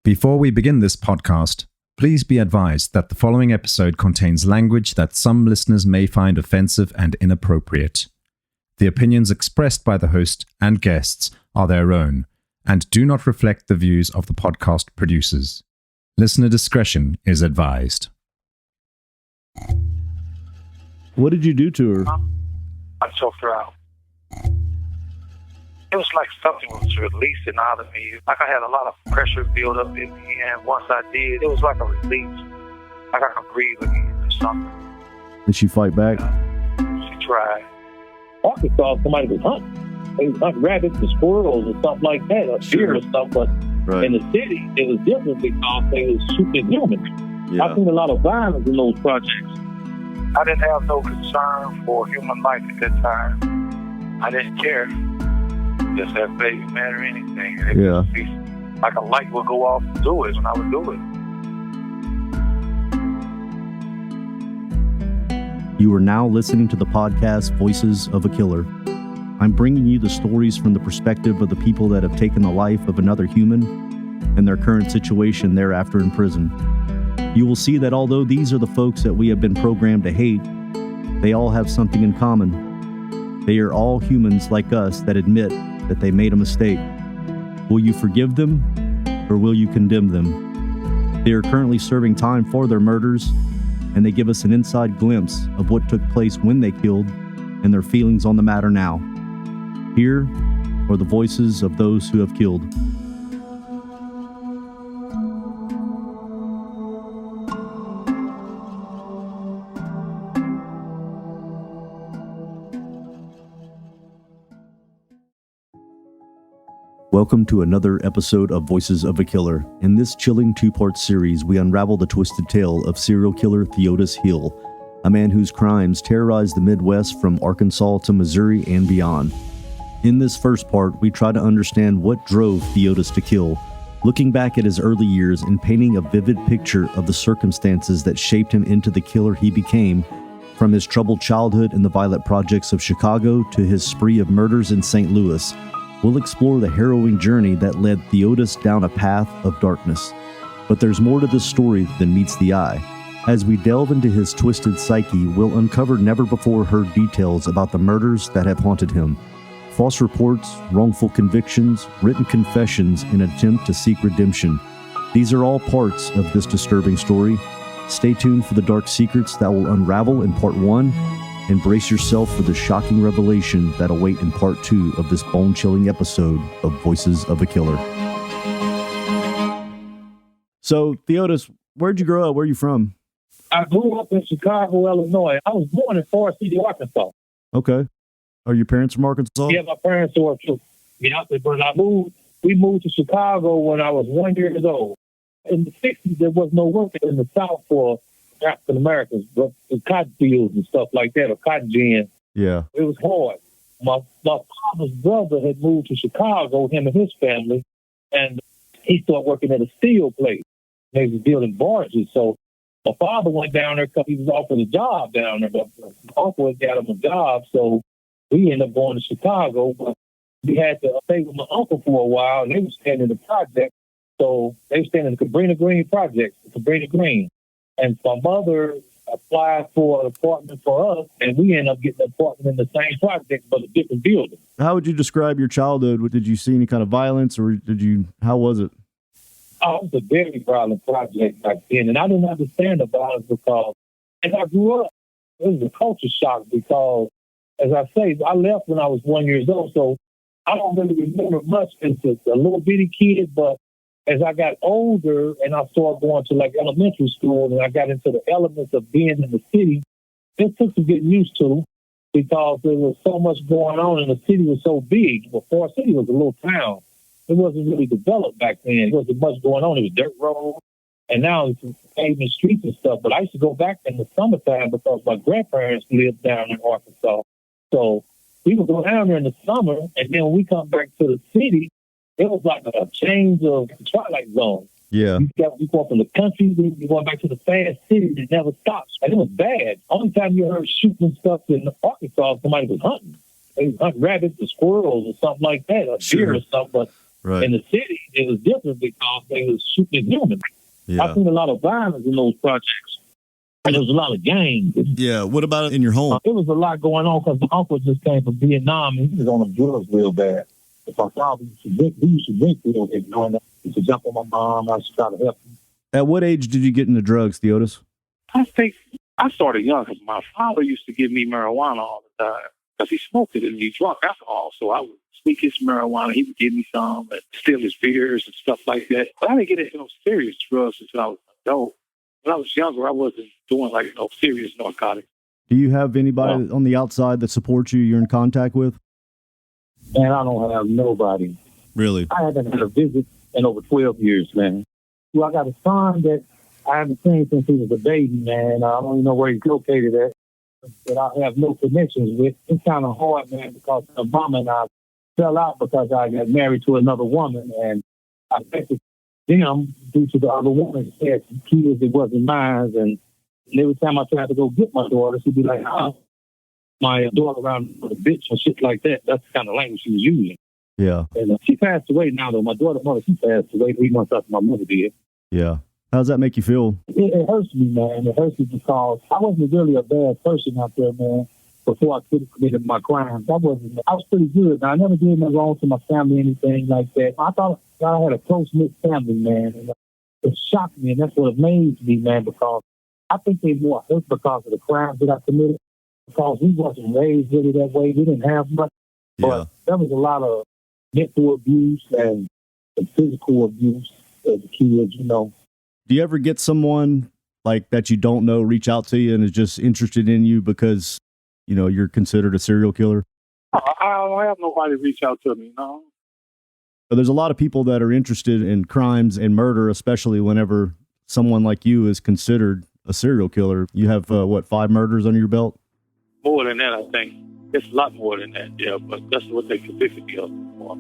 Before we begin this podcast, please be advised that the following episode contains language that some listeners may find offensive and inappropriate. The opinions expressed by the host and guests are their own and do not reflect the views of the podcast producers. Listener discretion is advised. What did you do to her? I choked her out. It was like something was releasing out of me. Like I had a lot of pressure built up in me, and once I did, it was like a release. Like I could breathe again or something. Did she fight back? She tried. Arkansas, somebody was hunting. They was hunting rabbits or squirrels or something like that, or deer or something. But in the city, it was different because they was shooting humans. Yeah. I've seen a lot of violence in those projects. I didn't have no concern for human life at that time. I didn't care. Just that baby matter anything. And it would be like a light would go off and do it when I would do it. You are now listening to the podcast Voices of a Killer. I'm bringing you the stories from the perspective of the people that have taken the life of another human and their current situation thereafter in prison. You will see that although these are the folks that we have been programmed to hate, they all have something in common. They are all humans like us that admit that they made a mistake. Will you forgive them or will you condemn them? They are currently serving time for their murders, and they give us an inside glimpse of what took place when they killed and their feelings on the matter now. Here are the voices of those who have killed. Welcome to another episode of Voices of a Killer. In this chilling two-part series, we unravel the twisted tale of serial killer Theodis Hill, a man whose crimes terrorized the Midwest from Arkansas to Missouri and beyond. In this first part, we try to understand what drove Theodis to kill, looking back at his early years and painting a vivid picture of the circumstances that shaped him into the killer he became, from his troubled childhood in the violent projects of Chicago to his spree of murders in St. Louis. We'll explore the harrowing journey that led Theodis down a path of darkness. But there's more to this story than meets the eye. As we delve into his twisted psyche, we'll uncover never-before-heard details about the murders that have haunted him. False reports, wrongful convictions, written confessions in an attempt to seek redemption. These are all parts of this disturbing story. Stay tuned for the dark secrets that will unravel in part 1. And brace yourself for the shocking revelation that await in part 2 of this bone-chilling episode of Voices of a Killer. So, Theodis, where'd you grow up? Where are you from? I grew up in Chicago, Illinois. I was born in Forest City, Arkansas. Okay. Are your parents from Arkansas? Yeah, my parents were too. Yeah, but we moved to Chicago when I was 1 year old. In the 60s, there was no work in the South for African Americans, but the cotton fields and stuff like that, or cotton gin. Yeah. It was hard. My father's brother had moved to Chicago, him and his family, and he started working at a steel place. They was building barges. So my father went down there because he was offered a job down there, but my uncle had got him a job, so we ended up going to Chicago. But we had to stay with my uncle for a while, and they were staying in the project. So they were staying in the Cabrini Green project, Cabrini Green. And my mother applied for an apartment for us, and we ended up getting an apartment in the same project, but a different building. How would you describe your childhood? Did you see any kind of violence, or how was it? Oh, it was a very violent project back then, and I didn't understand the violence because as I grew up, it was a culture shock because, as I say, I left when I was 1 year old, so I don't really remember much as a little bitty kid, but as I got older and I started going to like elementary school and I got into the elements of being in the city, it took some getting used to because there was so much going on and the city was so big. Before City was a little town. It wasn't really developed back then. There wasn't much going on. It was dirt roads and now it's paving streets and stuff. But I used to go back in the summertime because my grandparents lived down in Arkansas. So we would go down there in the summer and then when we come back to the city, it was like a change of twilight zone. Yeah. You go from the country, you going back to the fast city that never stops. And it was bad. Only time you heard shooting stuff in Arkansas, somebody was hunting. They was hunting rabbits or squirrels or something like that, or deer or something. But Right. In the city, it was different because they was shooting humans. Yeah. I've seen a lot of violence in those projects. And there was a lot of gangs. Yeah. What about in your home? It was a lot going on because my uncle just came from Vietnam and he was on the drugs real bad. If I saw him, he used to drink real bad. Knowing that he used to jump on my mom, I used to try to help him. At what age did you get into drugs, Theodis? I think I started young because my father used to give me marijuana all the time because he smoked it and he drank alcohol. So I would sneak his marijuana. He would give me some and steal his beers and stuff like that. But I didn't get into no serious drugs until I was an adult. When I was younger, I wasn't doing serious narcotics. Do you have anybody on the outside that supports you, you're in contact with? Man, I don't have nobody. Really? I haven't had a visit in over 12 years, man. Well, I got a son that I haven't seen since he was a baby, man. I don't even know where he's located at, that I have no connections with. It's kind of hard, man, because Obama and I fell out because I got married to another woman, and I affected them due to the other woman had kids that wasn't mine, and every time I tried to go get my daughter, she'd be like, my daughter around with a bitch and shit like that. That's the kind of language she was using. Yeah. And she passed away now, though. My daughter's mother, she passed away 3 months after my mother did. Yeah. How does that make you feel? It hurts me, man. It hurts me because I wasn't really a bad person out there, man, before I could have committed my crimes. I was pretty good. Now, I never did nothing wrong to my family, anything like that. I thought I had a close-knit family, man. And it shocked me, and that's what amazed me, man, because I think they more hurt because of the crimes that I committed, because we wasn't raised really that way. We didn't have much. Yeah. But there was a lot of mental abuse and physical abuse as a kid, you know. Do you ever get someone like that you don't know reach out to you and is just interested in you because, you know, you're considered a serial killer? I don't have nobody reach out to me, no. But there's a lot of people that are interested in crimes and murder, especially whenever someone like you is considered a serial killer. You have, 5 murders under your belt? More than that, I think. It's a lot more than that, yeah, but that's what they convicted me of for.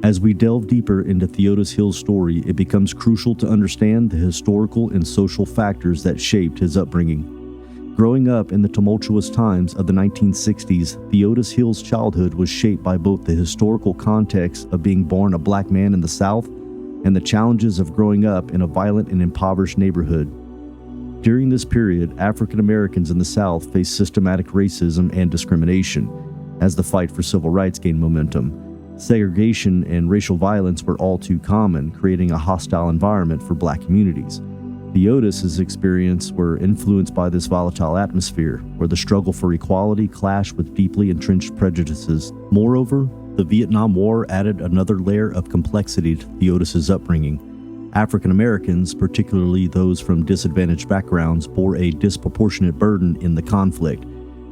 As we delve deeper into Theodis Hill's story, it becomes crucial to understand the historical and social factors that shaped his upbringing. Growing up in the tumultuous times of the 1960s, Theodis Hill's childhood was shaped by both the historical context of being born a black man in the South and the challenges of growing up in a violent and impoverished neighborhood. During this period, African Americans in the South faced systematic racism and discrimination as the fight for civil rights gained momentum. Segregation and racial violence were all too common, creating a hostile environment for black communities. Theodis' experiences were influenced by this volatile atmosphere, where the struggle for equality clashed with deeply entrenched prejudices. Moreover, the Vietnam War added another layer of complexity to Theodis' upbringing. African Americans, particularly those from disadvantaged backgrounds, bore a disproportionate burden in the conflict.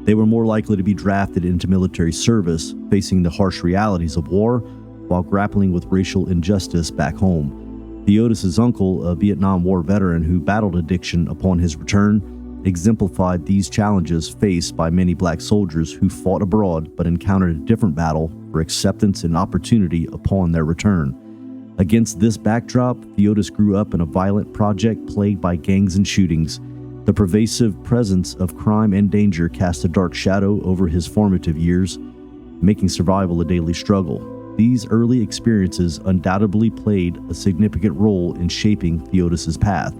They were more likely to be drafted into military service, facing the harsh realities of war, while grappling with racial injustice back home. Theodis' uncle, a Vietnam War veteran who battled addiction upon his return, exemplified these challenges faced by many black soldiers who fought abroad but encountered a different battle for acceptance and opportunity upon their return. Against this backdrop, Theodis grew up in a violent project plagued by gangs and shootings. The pervasive presence of crime and danger cast a dark shadow over his formative years, making survival a daily struggle. These early experiences undoubtedly played a significant role in shaping Theodis' path,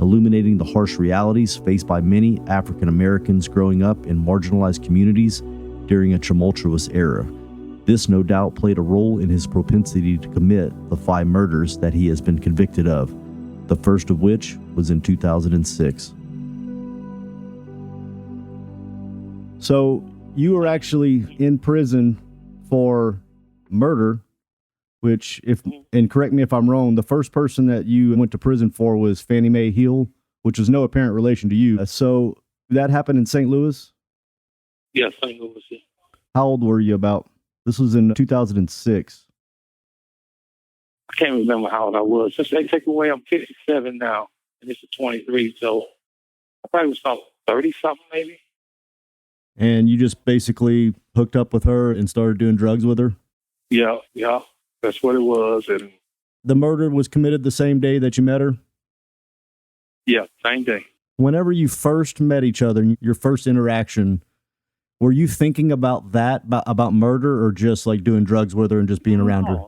illuminating the harsh realities faced by many African Americans growing up in marginalized communities during a tumultuous era. This no doubt played a role in his propensity to commit the 5 murders that he has been convicted of, the first of which was in 2006. So you were actually in prison for murder, which, and correct me if I'm wrong, the first person that you went to prison for was Fannie Mae Hill, which was no apparent relation to you. So that happened in St. Louis? Yeah, St. Louis, yeah. How old were you about? This was in 2006. I can't remember how old I was. Since they take away, I'm 57 now, and this is 23, so I probably was about 30-something maybe. And you just basically hooked up with her and started doing drugs with her? Yeah, that's what it was. And the murder was committed the same day that you met her? Yeah, same day. Whenever you first met each other, your first interaction, Were you thinking about that, about murder, or just like doing drugs with her and just being around her?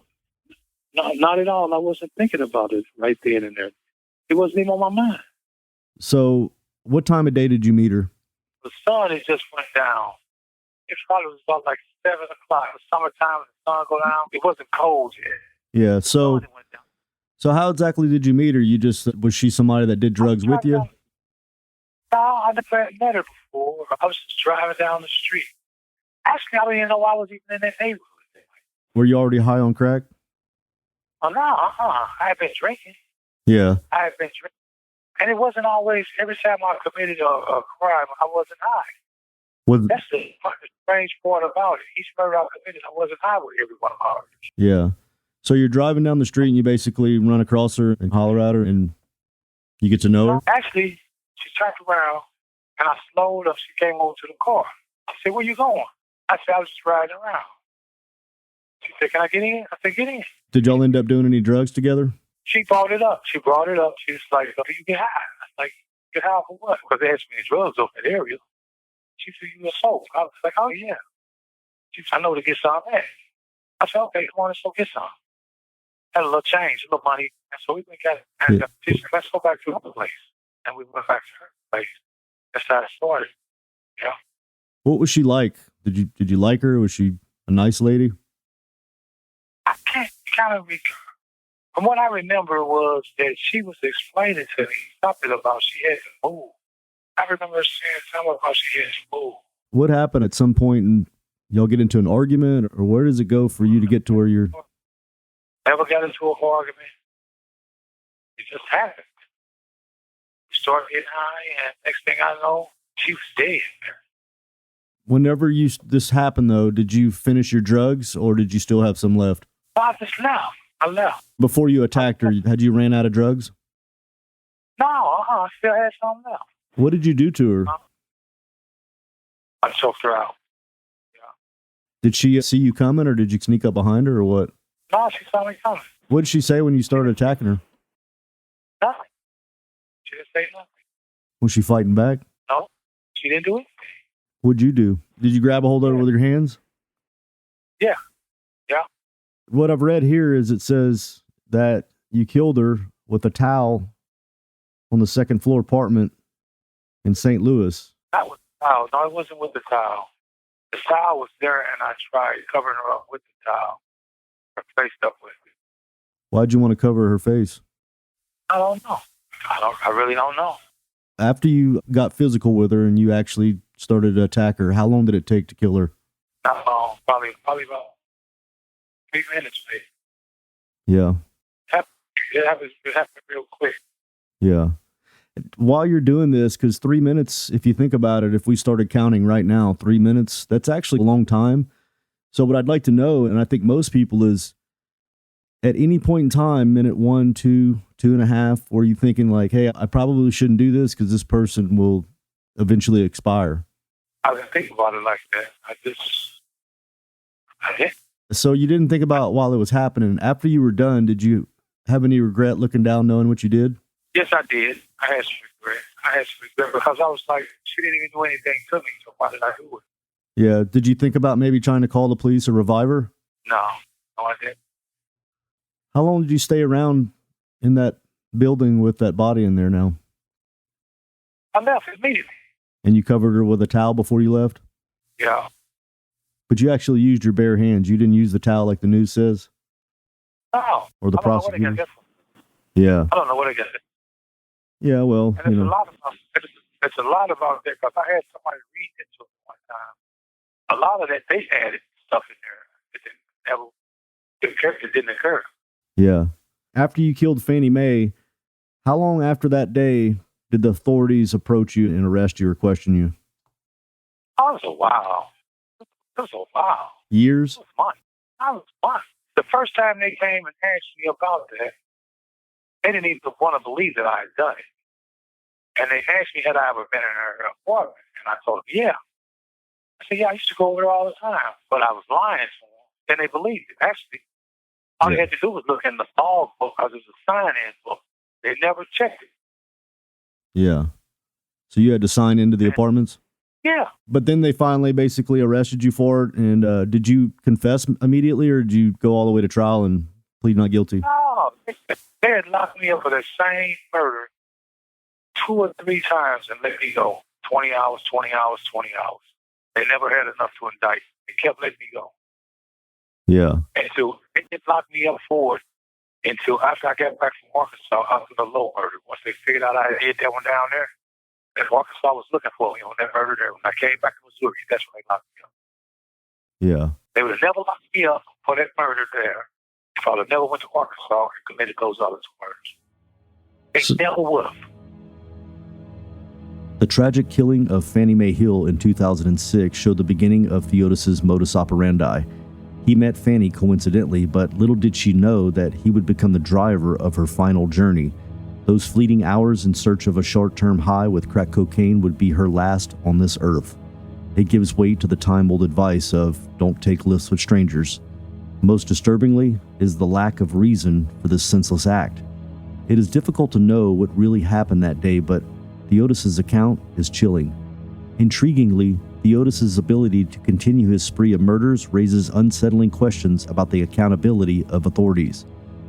No, not at all. I wasn't thinking about it right then and there. It wasn't even on my mind. So what time of day did you meet her? The sun, it just went down. It probably was about like 7 o'clock. It was summertime, the sun go down. It wasn't cold yet. Yeah, so how exactly did you meet her? Was she somebody that did drugs with you? No, I never met her before. I was just driving down the street. Actually, I didn't even know I was even in that neighborhood. Were you already high on crack? Oh, no, I had been drinking. Yeah. I had been drinking. And it wasn't always, every time I committed a crime, I wasn't high. That's the strange part about it. Each murder I committed, I wasn't high with every one of ours. Yeah. So you're driving down the street and you basically run across her and holler at her and you get to know her? Actually, she turned around and I slowed up. She came over to the car. I said, "Where you going?" I said, "I was just riding around." She said, "Can I get in?" I said, "Get in." Did y'all end up doing any drugs together? She brought it up. She was like, "Do you get high?" I was like, "Get high for what?" Because they had so many drugs over that area. She said, "You a soap?" I was like, "Oh, yeah." She said, "I know to get some of that." I said, "Okay, come on, let's go get some." Had a little change, a little money. And so we went and got it. And she said, "Let's go back to her place." And we went back to her place. That's how it started. Yeah. What was she like? Did you like her? Was she a nice lady? I can't kind of recall. From what I remember was that she was explaining to me something about she had to move. I remember saying something about she had to move. What happened at some point and y'all get into an argument, or where does it go for you to get to where you're... Never got into an argument. It just happened. We started getting high, and next thing I know, she was dead. Whenever this happened, though, did you finish your drugs, or did you still have some left? I just left. I left. Before you attacked her, had you ran out of drugs? No, I still had some left. What did you do to her? I choked her out. Yeah. Did she see you coming, or did you sneak up behind her, or what? No, she saw me coming. What did she say when you started attacking her? Nothing. She didn't say nothing. Was she fighting back? No, she didn't do anything. What'd you do? Did you grab a hold of her with your hands? Yeah. Yeah. What I've read here is it says that you killed her with a towel on the second floor apartment in St. Louis. That was the towel. No, it wasn't with the towel. The towel was there, and I tried covering her up with the towel. Her face up with it. Why'd you want to cover her face? I don't know. I really don't know. After you got physical with her and you actually started to attack her, how long did it take to kill her? Not long. Probably about 3 minutes, maybe. Yeah. It happened real quick. Yeah. While you're doing this, because 3 minutes, if you think about it, if we started counting right now, 3 minutes, that's actually a long time. So what I'd like to know, and I think most people, is at any point in time, minute 1, 2, 2.5, were you thinking like, hey, I probably shouldn't do this because this person will eventually expire? I didn't think about it like that. I did. So you didn't think about it while it was happening. After you were done, did you have any regret looking down knowing what you did? Yes, I did. I had some regret because I was like, she didn't even do anything to me, so why did I do it? Yeah. Did you think about maybe trying to call the police or revive her? No, I didn't. How long did you stay around in that building with that body in there now? I left immediately. And you covered her with a towel before you left? Yeah. But you actually used your bare hands. You didn't use the towel like the news says? No. Or the prosecutor? Yeah. I don't know what I got. Yeah, well, and it's a lot about that because I had somebody read it to me one time. A lot of that, they added stuff in there. It didn't occur. Yeah. After you killed Fannie Mae, how long after that day did the authorities approach you and arrest you or question you? Oh, it was a while. Years? It was months. The first time they came and asked me about that, they didn't even want to believe that I had done it. And they asked me, had I ever been in her apartment? And I told them, yeah. I said, yeah, I used to go over there all the time. But I was lying to them. Then they believed it. Actually, all they had to do was look in the log book because it was a sign-in book. They never checked it. Yeah. So you had to sign into the apartments? Yeah. But then they finally basically arrested you for it. And did you confess immediately, or did you go all the way to trial and plead not guilty? No, they had locked me up for the same murder 2 or 3 times and let me go. 20 hours, 20 hours, 20 hours. They never had enough to indict. They kept letting me go. Yeah. And so it locked me up for it until after I got back from Arkansas after the Lowe murder. Once they figured out I did that one down there, and Arkansas was looking for me on that murder there. When I came back to Missouri, that's when they locked me up. Yeah. They would have never locked me up for that murder there if I would have never went to Arkansas and committed those other 2 murders. They never would have. The tragic killing of Fannie Mae Hill in 2006 showed the beginning of Theodis' modus operandi. He met Fannie coincidentally, but little did she know that he would become the driver of her final journey. Those fleeting hours in search of a short-term high with crack cocaine would be her last on this earth. It gives weight to the time-old advice of don't take lifts with strangers. Most disturbingly is the lack of reason for this senseless act. It is difficult to know what really happened that day, but Theodis' account is chilling. Intriguingly, Theodis' ability to continue his spree of murders raises unsettling questions about the accountability of authorities.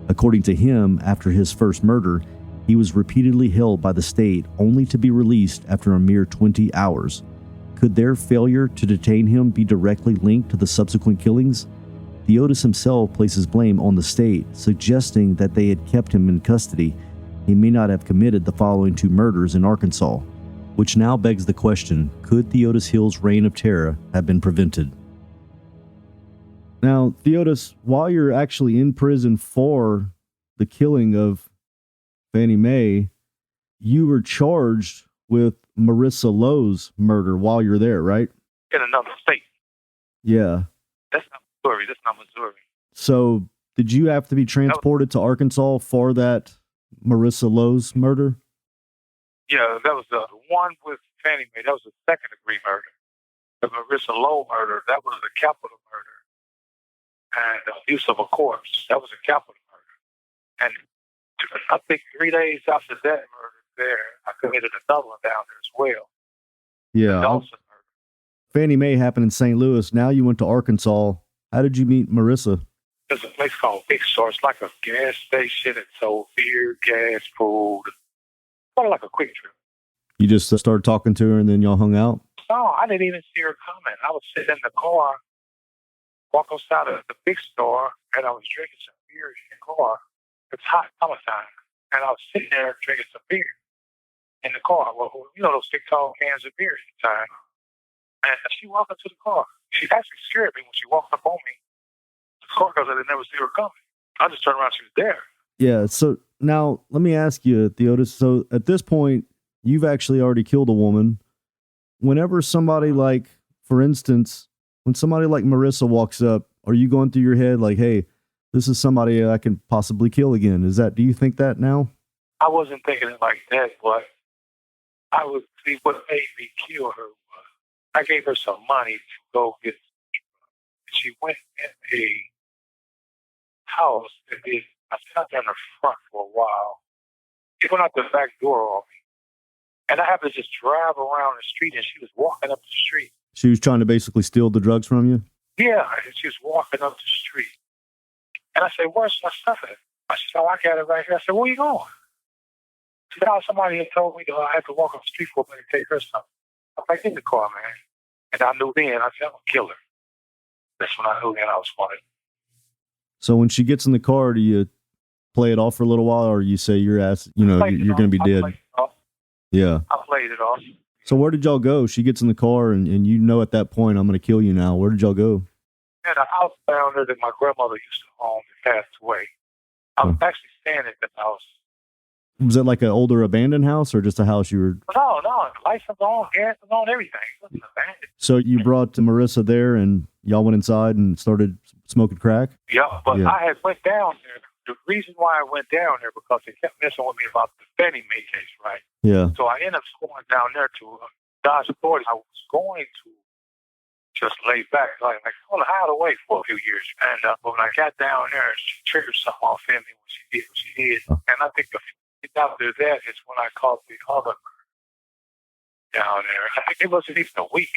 According to him, after his first murder, he was repeatedly held by the state only to be released after a mere 20 hours. Could their failure to detain him be directly linked to the subsequent killings? Theodis himself places blame on the state, suggesting that they had kept him in custody. He may not have committed the following 2 murders in Arkansas, which now begs the question, could Theodis Hill's reign of terror have been prevented? Now, Theodis, while you're actually in prison for the killing of Fannie Mae, you were charged with Marissa Lowe's murder while you're there, right? In another state. Yeah. That's not Missouri. That's not Missouri. So, did you have to be transported to Arkansas for that Marissa Lowe's murder? Yeah, that was the one with Fannie Mae. That was a second-degree murder. The Marissa Lowe murder, that was a capital murder. And the abuse of a corpse, that was a capital murder. And I think 3 days after that murder there, I committed another one down there as well. Yeah. The Dawson murder. Fannie Mae happened in St. Louis. Now you went to Arkansas. How did you meet Marissa? There's a place called Big Store. It's like a gas station. It sold beer, gas, food. Sort of like a quick trip. You just started talking to her and then y'all hung out? No, I didn't even see her coming. I was sitting in the car, walk outside of the big store, and I was drinking some beer in the car. It's hot summertime. And I was sitting there drinking some beer in the car. Well, you know those big tall cans of beer at the time. And she walked into the car. She actually scared me when she walked up on me. The car, because I didn't never see her coming. I just turned around, she was there. Yeah, so now let me ask you, Theodis, so at this point, you've actually already killed a woman. Whenever somebody like, for instance, when somebody like Marissa walks up, are you going through your head like, hey, this is somebody I can possibly kill again? Do you think that now? I wasn't thinking it like that, but I would see what made me kill her. I gave her some money to go get. She went in a house that did. I sat there in the front for a while. She went out the back door on me. And I happened to just drive around the street, and she was walking up the street. She was trying to basically steal the drugs from you? Yeah, and she was walking up the street. And I said, where's my stuff at? I said, oh, I got it right here. I said, where you going? She said, oh, somebody had told me that I had to walk up the street for a minute to take her something. I'm like, in the car, man. And I knew then, I said, I'm going to kill her. That's when I knew then I was wanted. So when she gets in the car, do you play it off for a little while, or you say you're going to be dead? Yeah. I played it off. So where did y'all go? She gets in the car, and you know at that point, I'm going to kill you now. Where did y'all go? At a house down there that my grandmother used to own that passed away. I was actually staying at that house. Was it like an older abandoned house, or just a house you were... No, lights was on, gas was on, everything. It wasn't abandoned. So you brought Marissa there, and y'all went inside and started smoking crack? Yeah, but I had went down there. The reason why I went down there, because they kept messing with me about the Fannie Mae case, right? Yeah. So I ended up going down there to Dodge authorities. I was going to just lay back, like I want to hide away for a few years. And when I got down there, she triggered something off in me when she did what she did. And I think the after that is when I caught the other murder. down there. I think it wasn't even a week.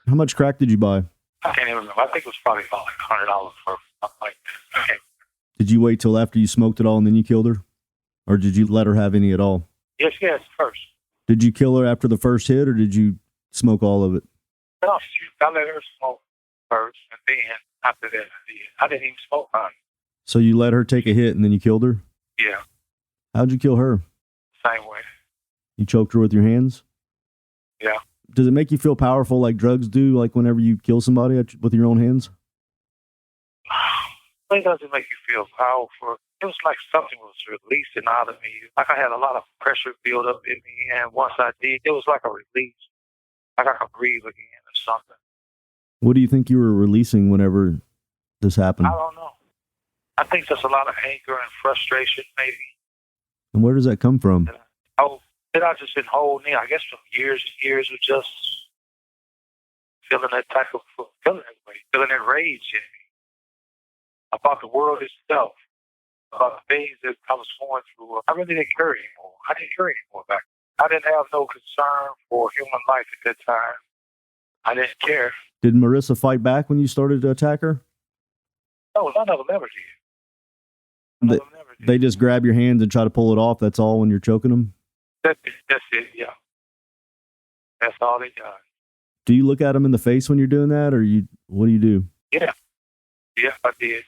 How much crack did you buy? I can't even remember. I think it was probably about like $100 for something like that. Okay. Did you wait till after you smoked it all and then you killed her? Or did you let her have any at all? Yes, first. Did you kill her after the first hit, or did you smoke all of it? No, I let her smoke first, and then after that, I didn't even smoke on it. So you let her take a hit and then you killed her? Yeah. How'd you kill her? Same way. You choked her with your hands? Yeah. Does it make you feel powerful like drugs do, like whenever you kill somebody with your own hands? It doesn't make you feel powerful. It was like something was releasing out of me. Like I had a lot of pressure build up in me, and once I did, it was like a release. Like I could breathe again or something. What do you think you were releasing whenever this happened? I don't know. I think there's a lot of anger and frustration, maybe. And where does that come from? That I just been holding in, I guess, from years and years of just feeling that type of feeling that rage in me about the world itself, about the things that I was going through. I really didn't care anymore. I didn't care anymore back then. I didn't have no concern for human life at that time. I didn't care. Did Marissa fight back when you started to attack her? No, none of them ever did. They just grab your hands and try to pull it off. That's all when you're choking them? That's it, yeah. That's all they got. Do you look at them in the face when you're doing that, or what do you do? Yeah. Yeah, I did.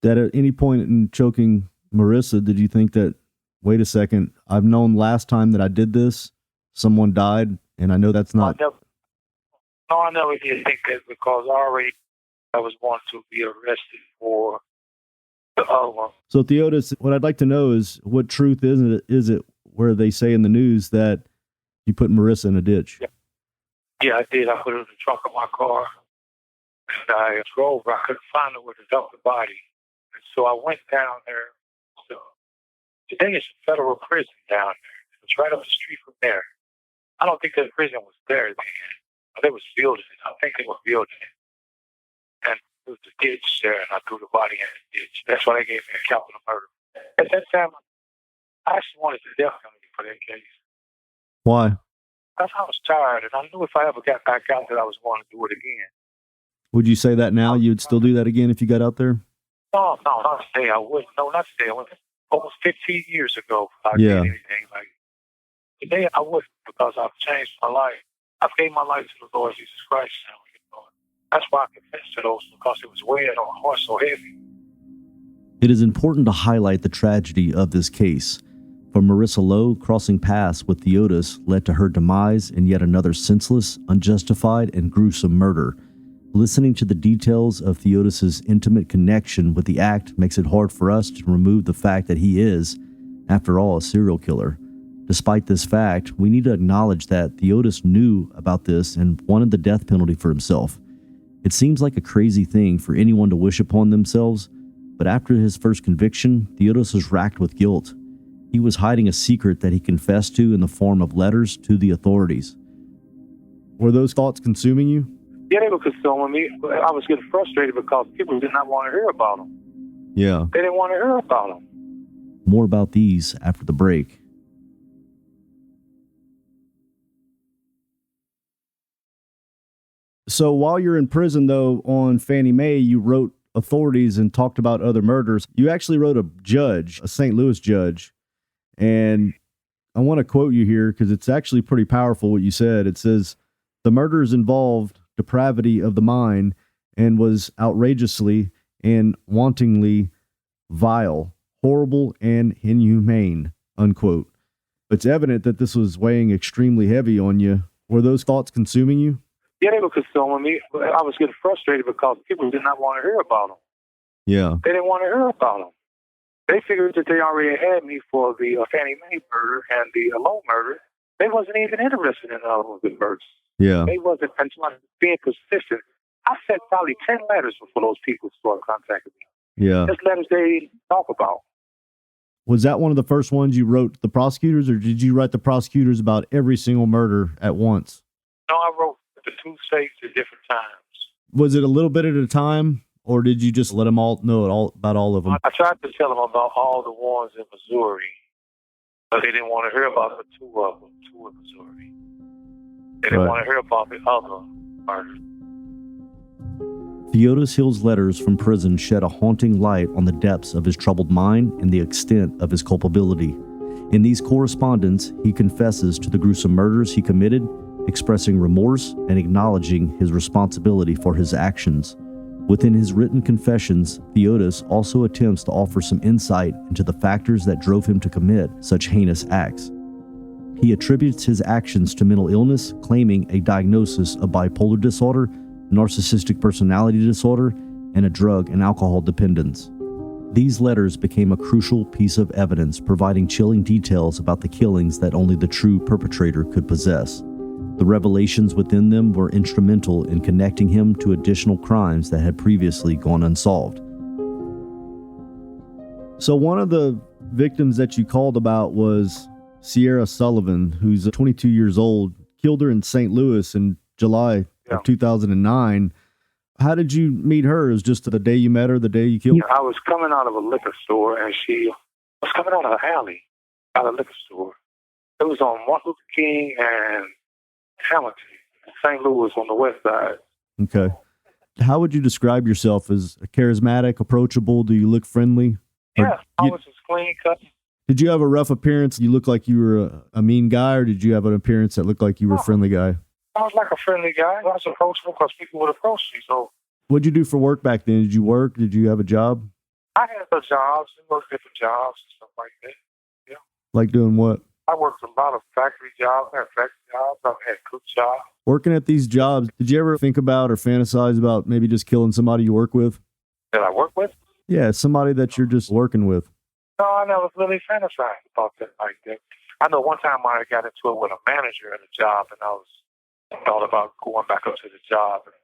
That at any point in choking Marissa, did you think that, wait a second, I've known last time that I did this, someone died, and I know that's not... I never did think that, because I was going to be arrested for the other one. So, Theodis, what I'd like to know is, what truth is it where they say in the news that you put Marissa in a ditch? Yeah, I did. I put her in the trunk of my car, and I drove. I couldn't find where to dump the body. And so I went down there. So today it's a federal prison down there. It's right up the street from there. I don't think that prison was there then. They was building it. I think they were building it. And it was a ditch there, and I threw the body in the ditch. That's why they gave me a capital murder. At that time, I actually wanted the death penalty for that case. Why? Because I was tired, and I knew if I ever got back out that I was going to do it again. Would you say that now? You'd still do that again if you got out there? No, not today. I wouldn't. No, not today. I went almost 15 years ago. I did anything like it. Today I wouldn't, because I've changed my life. I've gave my life to the Lord Jesus Christ now. That's why I confessed to those, because it was weighing on my heart so heavy. It is important to highlight the tragedy of this case. For Marissa Lowe, crossing paths with Theodis led to her demise in yet another senseless, unjustified, and gruesome murder. Listening to the details of Theodis' intimate connection with the act makes it hard for us to remove the fact that he is, after all, a serial killer. Despite this fact, we need to acknowledge that Theodis knew about this and wanted the death penalty for himself. It seems like a crazy thing for anyone to wish upon themselves, but after his first conviction, Theodis was racked with guilt. He was hiding a secret that he confessed to in the form of letters to the authorities. Were those thoughts consuming you? Yeah, they were consuming me. I was getting frustrated because people did not want to hear about them. Yeah. They didn't want to hear about them. More about these after the break. So while you're in prison, though, on Fannie Mae, you wrote authorities and talked about other murders. You actually wrote a judge, a St. Louis judge, and I want to quote you here because it's actually pretty powerful what you said. It says, "The murders involved depravity of the mind and was outrageously and wantonly vile, horrible, and inhumane," unquote. It's evident that this was weighing extremely heavy on you. Were those thoughts consuming you? Yeah, they were consuming me. I was getting frustrated because people did not want to hear about them. Yeah. They didn't want to hear about them. They figured that they already had me for the Fannie Mae murder and the Lowe murder. They wasn't even interested in the other ones with murders. Yeah. They wasn't being consistent. I sent probably 10 letters before those people started contacting me. Yeah. Just letters they didn't talk about. Was that one of the first ones you wrote the prosecutors, or did you write the prosecutors about every single murder at once? No, I wrote the two states at different times. Was it a little bit at a time, or did you just let them all know about all of them? I tried to tell them about all the ones in Missouri. But they didn't want to hear about the two of them, two in Missouri. They didn't want to hear about the other murders. Theodis Hill's letters from prison shed a haunting light on the depths of his troubled mind and the extent of his culpability. In these correspondence, he confesses to the gruesome murders he committed, expressing remorse and acknowledging his responsibility for his actions. Within his written confessions, Theodis also attempts to offer some insight into the factors that drove him to commit such heinous acts. He attributes his actions to mental illness, claiming a diagnosis of bipolar disorder, narcissistic personality disorder, and a drug and alcohol dependence. These letters became a crucial piece of evidence, providing chilling details about the killings that only the true perpetrator could possess. The revelations within them were instrumental in connecting him to additional crimes that had previously gone unsolved. So one of the victims that you called about was Sierra Sullivan, who's 22 years old, killed her in St. Louis in July of 2009. How did you meet her? It was just the day you met her, the day you killed her? I was coming out of a liquor store, and she was coming out of an alley, out of a liquor store. It was on Martin Luther King and Hamilton, St. Louis on the west side. Okay. How would you describe yourself? As charismatic, approachable? Do you look friendly? Yeah, I was just clean cut. Did you have a rough appearance? You look like you were a mean guy, or did you have an appearance that looked like you were a friendly guy? I was like a friendly guy. I was approachable because people would approach me. So, what'd you do for work back then? Did you work? Did you have a job? I had the jobs, worked different jobs and stuff like that. Yeah. Like doing what? I worked a lot of factory jobs. I had cook jobs. Working at these jobs, did you ever think about or fantasize about maybe just killing somebody you work with? That I work with? Yeah, somebody that you're just working with. No, I never really fantasized about that like that. I know one time I got into it with a manager at a job, and I thought about going back up to the job and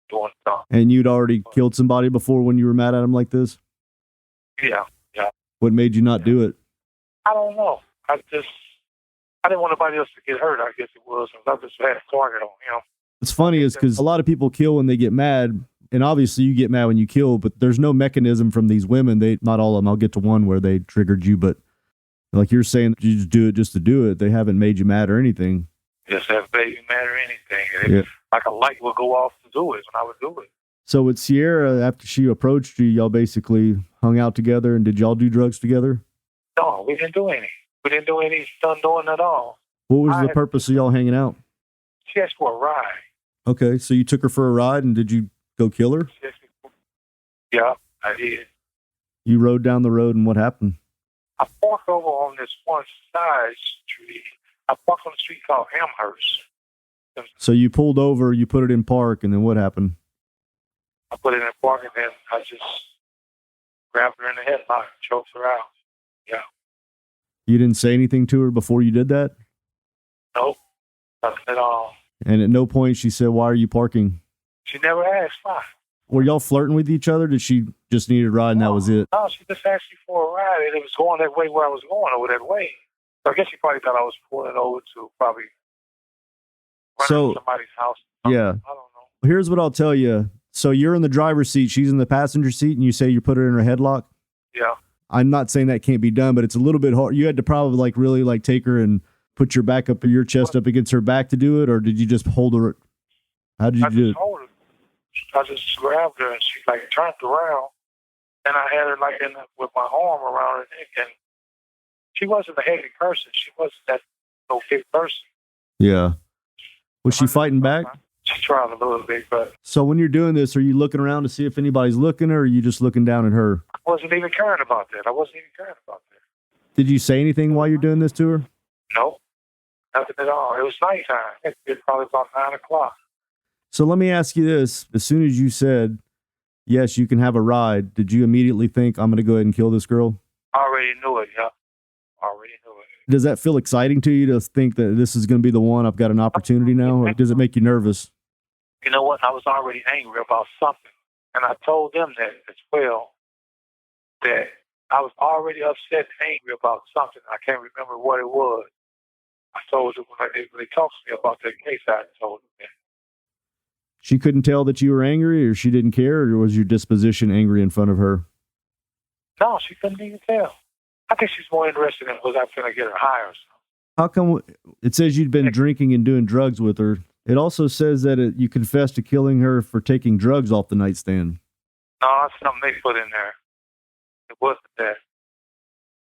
doing stuff. And you'd already killed somebody before when you were mad at him like this? Yeah. What made you not do it? I don't know. I didn't want nobody else to get hurt, I guess it was. I just had a target on him. It's funny is because a lot of people kill when they get mad, and obviously you get mad when you kill, but there's no mechanism from these women. Not all of them. I'll get to one where they triggered you, but like you're saying, you just do it just to do it. They haven't made you mad or anything. Just haven't made you mad or anything. Like a light would go off to do it when I would do it. So with Sierra, after she approached you, y'all basically hung out together, and did y'all do drugs together? No, we didn't do any. We didn't do any stuff doing at all. What was the purpose of y'all hanging out? She asked for a ride. Okay, so you took her for a ride, and did you go kill her? Yeah, I did. You rode down the road, and what happened? I parked over on this one side street. I parked on a street called Amherst. So you pulled over, you put it in park, and then what happened? I put it in park, and then I just grabbed her in the headlock and choked her out. Yeah. You didn't say anything to her before you did that? Nope, nothing at all. And at no point she said, "Why are you parking?" She never asked why. Were y'all flirting with each other? Did she just need a ride and that was it? No, she just asked me for a ride, and it was going that way where I was going, over that way. So I guess she probably thought I was pulling over to probably run into somebody's house. Yeah. I don't know. Here's what I'll tell you. So you're in the driver's seat, she's in the passenger seat, and you say you put her in her headlock? Yeah. I'm not saying that can't be done, but it's a little bit hard. You had to probably really take her and put your back up, your chest up against her back to do it, or did you just hold her? How did you do it? I just grabbed her and she turned around, and I had her with my arm around her neck, and she wasn't a heavy person. She wasn't that big person. Yeah. Was she fighting back? She tried a little bit, but. So when you're doing this, are you looking around to see if anybody's looking, or are you just looking down at her? I wasn't even caring about that. Did you say anything while you're doing this to her? No, nothing at all. It was nighttime. It was probably about 9 o'clock. So let me ask you this. As soon as you said, yes, you can have a ride, did you immediately think, I'm going to go ahead and kill this girl? I already knew it, yeah. Already knew it. Does that feel exciting to you to think that this is going to be the one? I've got an opportunity now? Or does it make you nervous? You know what? I was already angry about something. And I told them that as well, that I was already upset and angry about something. I can't remember what it was. I told them when they talked to me about that case, I told them that. She couldn't tell that you were angry, or she didn't care, or was your disposition angry in front of her? No, she couldn't even tell. I think she's more interested in was I finna get her high or something. How come it says you'd been drinking and doing drugs with her? It also says that you confessed to killing her for taking drugs off the nightstand. No, that's something they put in there. It wasn't that.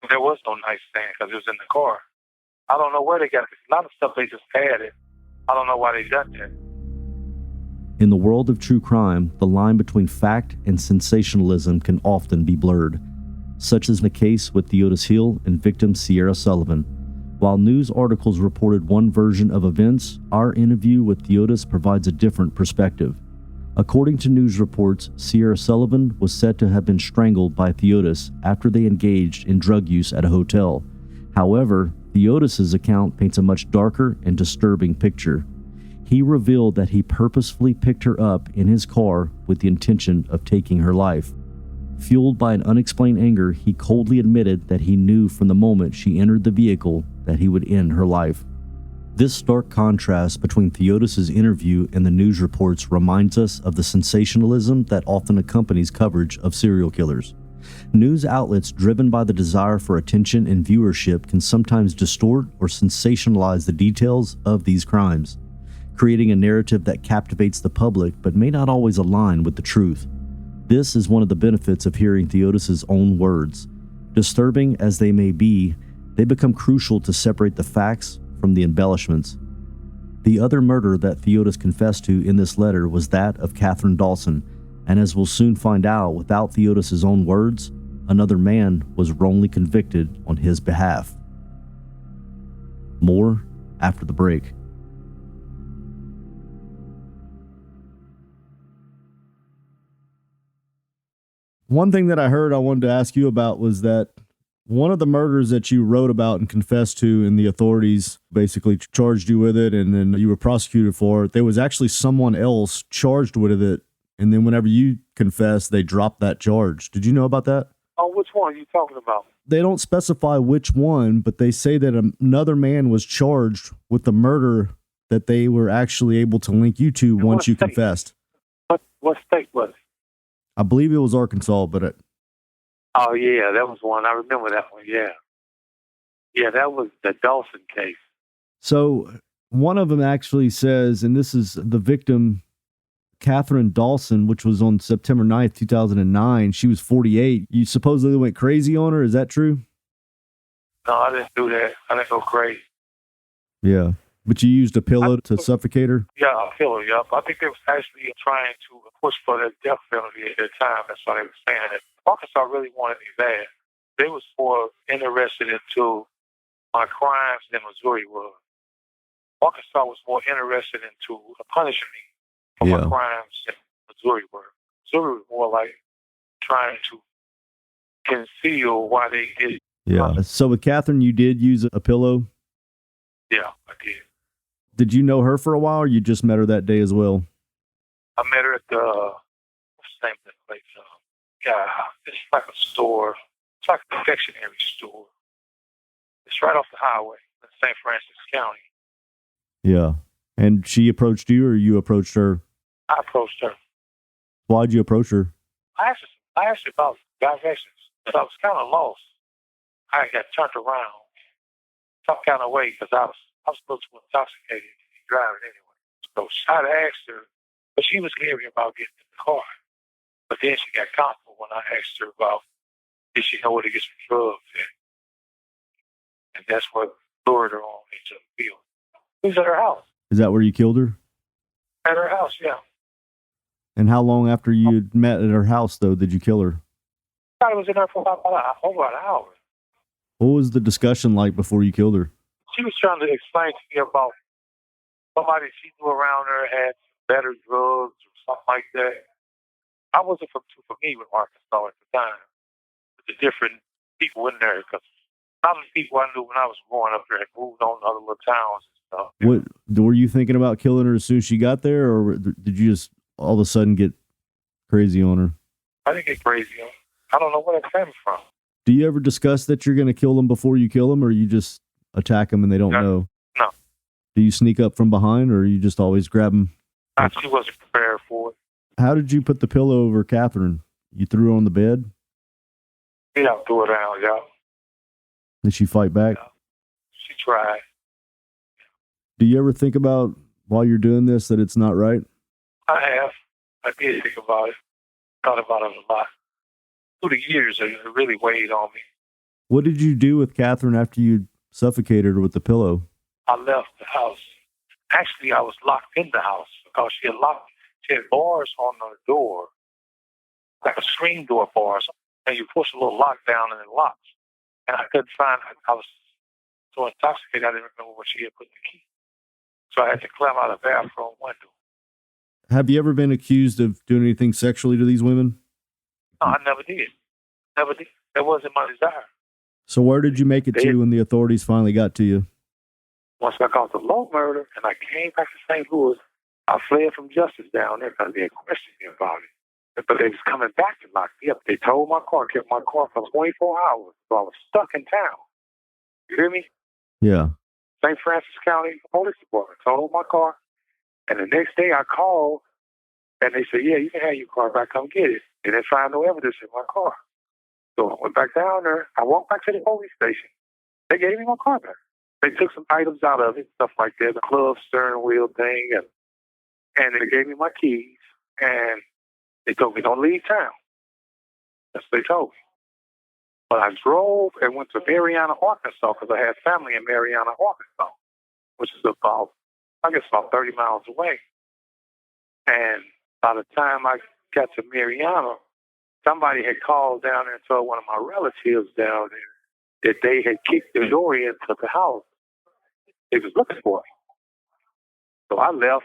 There was no nightstand because it was in the car. I don't know where they got it. A lot of stuff they just added. I don't know why they done that. In the world of true crime, the line between fact and sensationalism can often be blurred, such as the case with Theodis Hill and victim Sierra Sullivan. While news articles reported one version of events, our interview with Theodis provides a different perspective. According to news reports, Sierra Sullivan was said to have been strangled by Theodis after they engaged in drug use at a hotel. However, Theodis' account paints a much darker and disturbing picture. He revealed that he purposefully picked her up in his car with the intention of taking her life. Fueled by an unexplained anger, he coldly admitted that he knew from the moment she entered the vehicle that he would end her life. This stark contrast between Theodis' interview and the news reports reminds us of the sensationalism that often accompanies coverage of serial killers. News outlets driven by the desire for attention and viewership can sometimes distort or sensationalize the details of these crimes, creating a narrative that captivates the public but may not always align with the truth. This is one of the benefits of hearing Theodis' own words. Disturbing as they may be, they become crucial to separate the facts from the embellishments. The other murder that Theodis confessed to in this letter was that of Catherine Dawson, and as we'll soon find out, without Theodis' own words, another man was wrongly convicted on his behalf. More after the break. One thing that I heard I wanted to ask you about was that one of the murders that you wrote about and confessed to, and the authorities basically charged you with it, and then you were prosecuted for it, there was actually someone else charged with it, and then whenever you confessed, they dropped that charge. Did you know about that? Oh, which one are you talking about? They don't specify which one, but they say that another man was charged with the murder that they were actually able to link you to once you confessed. What state was it? I believe it was Arkansas, but Oh, yeah, that was one. I remember that one, yeah. Yeah, that was the Dawson case. So one of them actually says, and this is the victim, Catherine Dawson, which was on September 9th, 2009. She was 48. You supposedly went crazy on her. Is that true? No, I didn't do that. I didn't go crazy. Yeah. But you used a pillow to suffocate her? Yeah, a pillow, yep. I think they was actually trying to push for the death penalty at that time. That's why they were saying it. Arkansas really wanted me bad. They was more interested into my crimes than Missouri was. Arkansas was more interested into punishing me for my crimes than Missouri were. Missouri was more like trying to conceal why they did it. Yeah. So with Catherine, you did use a pillow? Yeah, I did. Did you know her for a while, or you just met her that day as well? I met her at the, what's the name of that place? It's like a store. It's like a confectionery store. It's right off the highway in St. Francis County. Yeah. And she approached you, or you approached her? I approached her. Why'd you approach her? I asked her about directions, but I was kind of lost. I got turned around some kind of way because I was a little too intoxicated to be driving anyway. So I asked her, but she was leery about getting in the car. But then she got comfortable when I asked her about, did she know where to get some drugs at? And that's what lured her on into the field. It was at her house. Is that where you killed her? At her house, yeah. And how long after you met at her house, though, did you kill her? I was in there for over an hour. What was the discussion like before you killed her? She was trying to explain to me about somebody she knew around her had better drugs or something like that. I wasn't too familiar with Arkansas at the time, with the different people in there, because a lot of the people I knew when I was growing up there had moved on to other little towns and stuff. What were you thinking about killing her as soon as she got there, or did you just all of a sudden get crazy on her? I didn't get crazy on her. I don't know where that came from. Do you ever discuss that you're going to kill them before you kill them, or you just attack them and they don't know? No. Do you sneak up from behind, or you just always grab them? She wasn't prepared for it. How did you put the pillow over Catherine? You threw her on the bed? Yeah, I threw her down, yeah. Did she fight back? She tried. Do you ever think about, while you're doing this, that it's not right? I have. I did think about it. Thought about it a lot. Through the years, it really weighed on me. What did you do with Catherine after you suffocated her with the pillow? I left the house. Actually, I was locked in the house because she had bars on the door, like a screen door bars, and you push a little lock down and it locks. And I couldn't find it. I was so intoxicated, I didn't remember where she had put the key. So I had to climb out of the bathroom window. Have you ever been accused of doing anything sexually to these women? No, I never did. Never did. That wasn't my desire. So where did you make it to when the authorities finally got to you? Once I caught the Lowe murder and I came back to St. Louis, I fled from justice down there because they had questioned me about it. But they was coming back to lock me up. They towed my car, kept my car for 24 hours. So I was stuck in town. You hear me? Yeah. St. Francis County Police Department towed my car. And the next day I called and they said, yeah, you can have your car back, come get it. They didn't find no evidence in my car. So I went back down there. I walked back to the police station. They gave me my car back. They took some items out of it, stuff like that, the club steering wheel thing, and they gave me my keys, and they told me, don't leave town. That's what they told me. But I drove and went to Marianna, Arkansas, because I had family in Marianna, Arkansas, which is about 30 miles away. And by the time I got to Marianna, somebody had called down there and told one of my relatives down there that they had kicked the door into the house. They was looking for me. So I left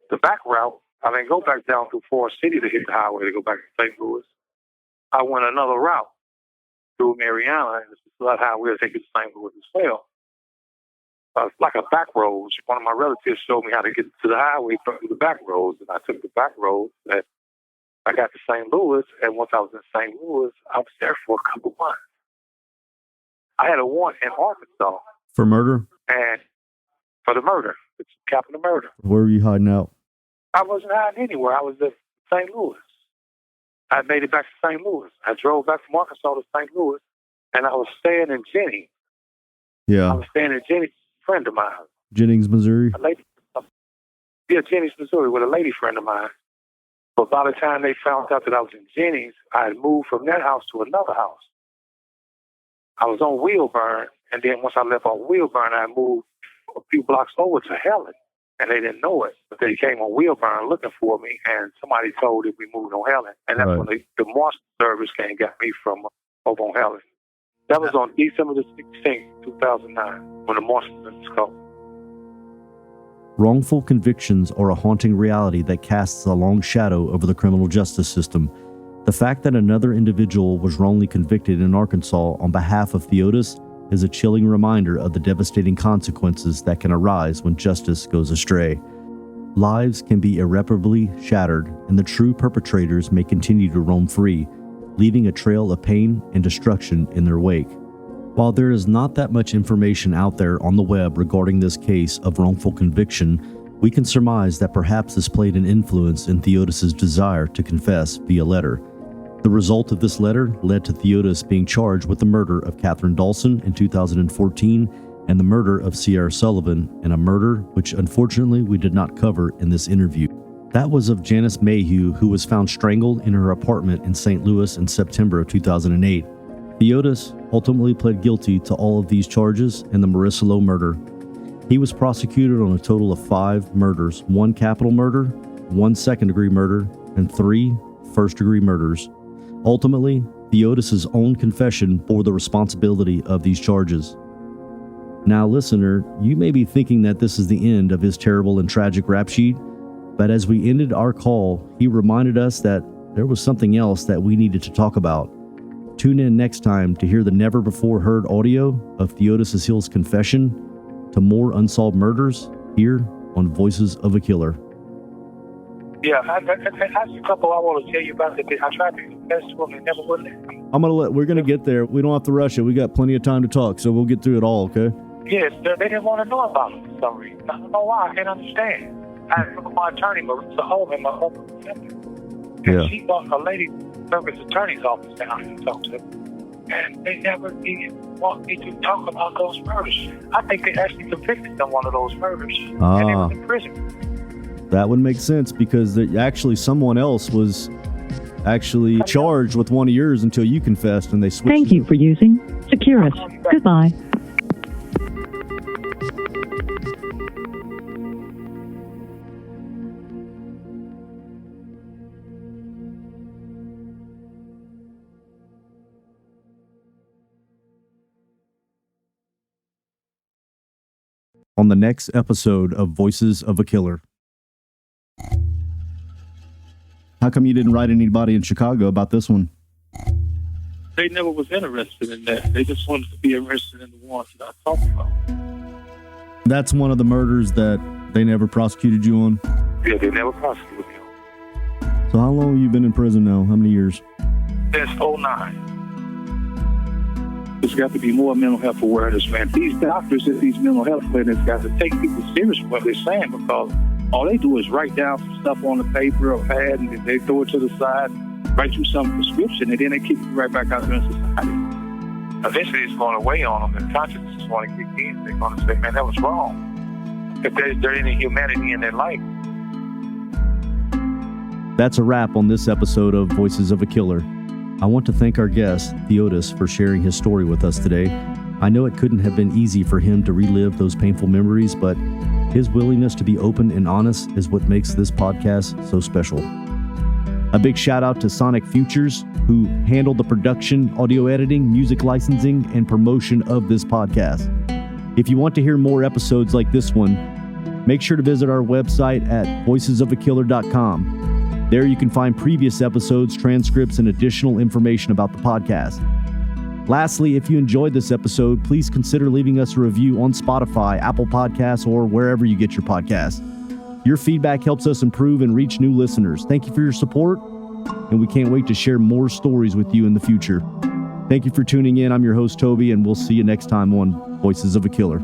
the back route. I didn't go back down through Forest City to hit the highway to go back to St. Louis. I went another route through Marianna, and this is not how we'll take it to St. Louis as well. It's like a back road. One of my relatives showed me how to get to the highway through the back roads, and I took the back road. And I got to St. Louis, and once I was in St. Louis, I was there for a couple months. I had a warrant in Arkansas. For murder? And for the murder. It's capital murder. Where were you hiding out? I wasn't hiding anywhere. I was in St. Louis. I made it back to St. Louis. I drove back from Arkansas to St. Louis, and I was staying in Jennings. Yeah. I was staying in Jennings, a friend of mine. Jennings, Missouri? Jennings, Missouri, with a lady friend of mine. But by the time they found out that I was in Jennings, I had moved from that house to another house. I was on Wheelburn, and then once I left on Wheelburn, I moved a few blocks over to Helen, and they didn't know it. But they came on Wheelburn looking for me, and somebody told that we moved on Helen. And that's when the marshal service came and got me from over on Helen. That was on December the 16th, 2009, when the marshal service called. Wrongful convictions are a haunting reality that casts a long shadow over the criminal justice system. The fact that another individual was wrongly convicted in Arkansas on behalf of Theodis is a chilling reminder of the devastating consequences that can arise when justice goes astray. Lives can be irreparably shattered, and the true perpetrators may continue to roam free, leaving a trail of pain and destruction in their wake. While there is not that much information out there on the web regarding this case of wrongful conviction, we can surmise that perhaps this played an influence in Theodis' desire to confess via letter. The result of this letter led to Theodis being charged with the murder of Catherine Dawson in 2014 and the murder of Sierra Sullivan, in a murder which unfortunately we did not cover in this interview. That was of Janice Mayhew, who was found strangled in her apartment in St. Louis in September of 2008. Theodis ultimately pled guilty to all of these charges in the Marissa Lowe murder. He was prosecuted on a total of 5 murders, 1 capital murder, 1 second-degree murder, and 3 first-degree murders. Ultimately, Theodis' own confession bore the responsibility of these charges. Now, listener, you may be thinking that this is the end of his terrible and tragic rap sheet, but as we ended our call, he reminded us that there was something else that we needed to talk about. Tune in next time to hear the never-before-heard audio of Theodis Hill's confession to more unsolved murders here on Voices of a Killer. Yeah, I have a couple I want to tell you about that. I tried to confess to them and never would let. We're going to get there. We don't have to rush it. We got plenty of time to talk, so we'll get through it all, okay? Yes, they didn't want to know about it for some reason. I don't know why. I can't understand. I remember my attorney, Marissa Lowe, in my local assembly. And she brought a lady service attorney's office down and talked to them. And they never even want me to talk about those murders. I think they actually convicted them one of those murders. And they was in prison. That would make sense because actually someone else was actually charged with one of yours until you confessed and they switched. Thank you for using Securus. Goodbye. On the next episode of Voices of a Killer. How come you didn't write anybody in Chicago about this one? They never was interested in that. They just wanted to be interested in the ones that I talked about. That's one of the murders that they never prosecuted you on? Yeah, they never prosecuted me on. So how long have you been in prison now? How many years? Since 2009. There's got to be more mental health awareness, man. These doctors at these mental health clinics got to take people serious with what they're saying, because all they do is write down some stuff on the paper or pad, and then they throw it to the side, write you some prescription, and then they kick you right back out there in society. Eventually it's going to weigh on them. Their consciousness is going to kick in. They're going to say, man, that was wrong. If there's any humanity in their life. That's a wrap on this episode of Voices of a Killer. I want to thank our guest, Theodis, for sharing his story with us today. I know it couldn't have been easy for him to relive those painful memories, but his willingness to be open and honest is what makes this podcast so special. A big shout out to Sonic Futures, who handled the production, audio editing, music licensing, and promotion of this podcast. If you want to hear more episodes like this one, make sure to visit our website at voicesofakiller.com. There you can find previous episodes, transcripts, and additional information about the podcast. Lastly, if you enjoyed this episode, please consider leaving us a review on Spotify, Apple Podcasts, or wherever you get your podcasts. Your feedback helps us improve and reach new listeners. Thank you for your support, and we can't wait to share more stories with you in the future. Thank you for tuning in. I'm your host, Toby, and we'll see you next time on Voices of a Killer.